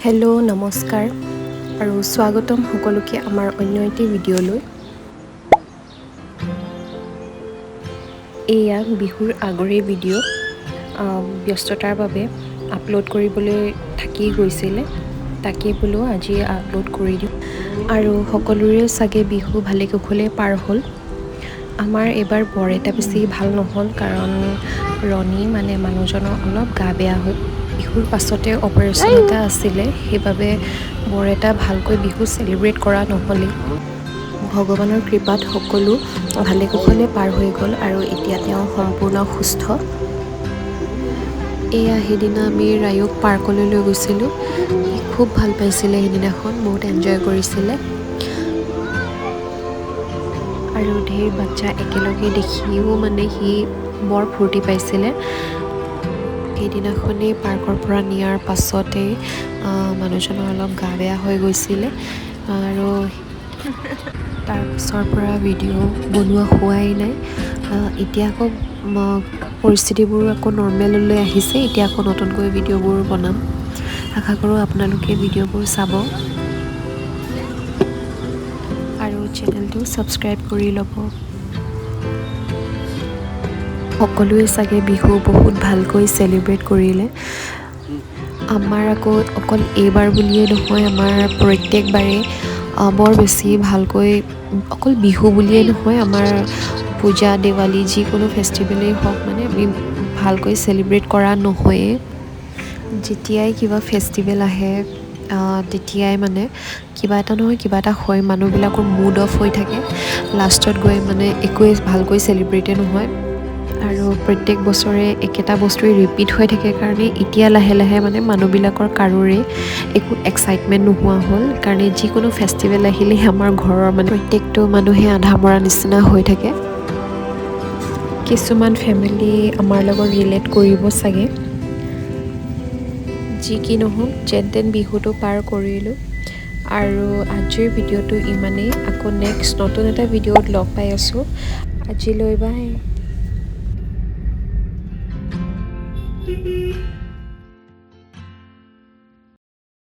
Hello' নমস্কাৰ আৰু স্বাগতম সকলোকে আমাৰ অন্য এটি ভিডিঅ'লৈ। এয়া বিহুৰ আগৰে ভিডিঅ', ব্যস্ততাৰ বাবে আপলোড কৰিবলৈ থাকি গৈছিলে, তাকে বোলো আজি আপলোড কৰি দিওঁ। আৰু সকলোৰে চাগে বিহু ভালে কুশলে পাৰ হ'ল। আমাৰ এইবাৰ বৰ এটা বেছি ভাল নহ'ল, কাৰণ ৰণী মানে মানুহজনৰ অলপ গা বেয়া হ'ল। বিহুৰ পাছতে অপাৰেশ্যন এটা আছিলে, সেইবাবে বৰ এটা ভালকৈ বিহু চেলিব্ৰেট কৰা নহ'লেই। ভগৱানৰ কৃপাত সকলো ভালে কুশলে পাৰ হৈ গ'ল আৰু এতিয়া তেওঁ সম্পূৰ্ণ সুস্থ। এয়া সেইদিনা আমি ৰায়ুক পাৰ্কলৈ লৈ গৈছিলোঁ। সি খুব ভাল পাইছিলে, সেইদিনাখন বহুত এনজয় কৰিছিলে আৰু ঢেৰ বাচ্চা একেলগে দেখিও মানে সি বৰ ফূৰ্তি পাইছিলে। সেইদিনাখনেই পাৰ্কৰ পৰা নিয়াৰ পাছতেই মানুহজনৰ অলপ গা বেয়া হৈ গৈছিলে আৰু তাৰ পিছৰ পৰা ভিডিঅ' বনোৱা হোৱাই নাই। এতিয়া আকৌ পৰিস্থিতিবোৰ আকৌ নৰ্মেললৈ আহিছে, এতিয়া আকৌ নতুনকৈ ভিডিঅ'বোৰ বনাম। আশা কৰোঁ আপোনালোকে ভিডিঅ'বোৰ চাব আৰু চেনেলটো ছাবস্ক্ৰাইব কৰি ল'ব। সকলোৱে চাগে বিহু বহুত ভালকৈ চেলিব্ৰেট কৰিলে। আমাৰ আকৌ অকল এইবাৰ বুলিয়েই নহয়, আমাৰ প্ৰত্যেকবাৰেই বৰ বেছি ভালকৈ, অকল বিহু বুলিয়েই নহয়, আমাৰ পূজা দেৱালী যিকোনো ফেষ্টিভেলেই হওক মানে আমি ভালকৈ চেলিব্ৰেট কৰা নহয়েই। যেতিয়াই কিবা ফেষ্টিভেল আহে তেতিয়াই মানে কিবা এটা নহয় কিবা এটা হয়, মানুহবিলাকৰ মুড অফ হৈ থাকে, লাষ্টত গৈ মানে একোৱেই ভালকৈ চেলিব্ৰেটেই নহয়। আৰু প্ৰত্যেক বছৰে একেটা বস্তুৱেই ৰিপিট হৈ থাকে কাৰণে এতিয়া লাহে লাহে মানে মানুহবিলাকৰ কাৰোৰে একো এক্সাইটমেণ্ট নোহোৱা হ'ল, কাৰণে যিকোনো ফেষ্টিভেল আহিলেই আমাৰ ঘৰৰ মানে প্ৰত্যেকটো মানুহে আধা মৰা নিচিনা হৈ থাকে। কিছুমান ফেমিলি আমাৰ লগত ৰিলেট কৰিব চাগে। যি কি নহওক যেন তেন বিহুটো পাৰ কৰিলোঁ। আৰু আজিৰ ভিডিঅ'টো ইমানেই। আকৌ নেক্সট নতুন এটা ভিডিঅ'ত লগ পাই আছোঁ। আজিলৈ বাই।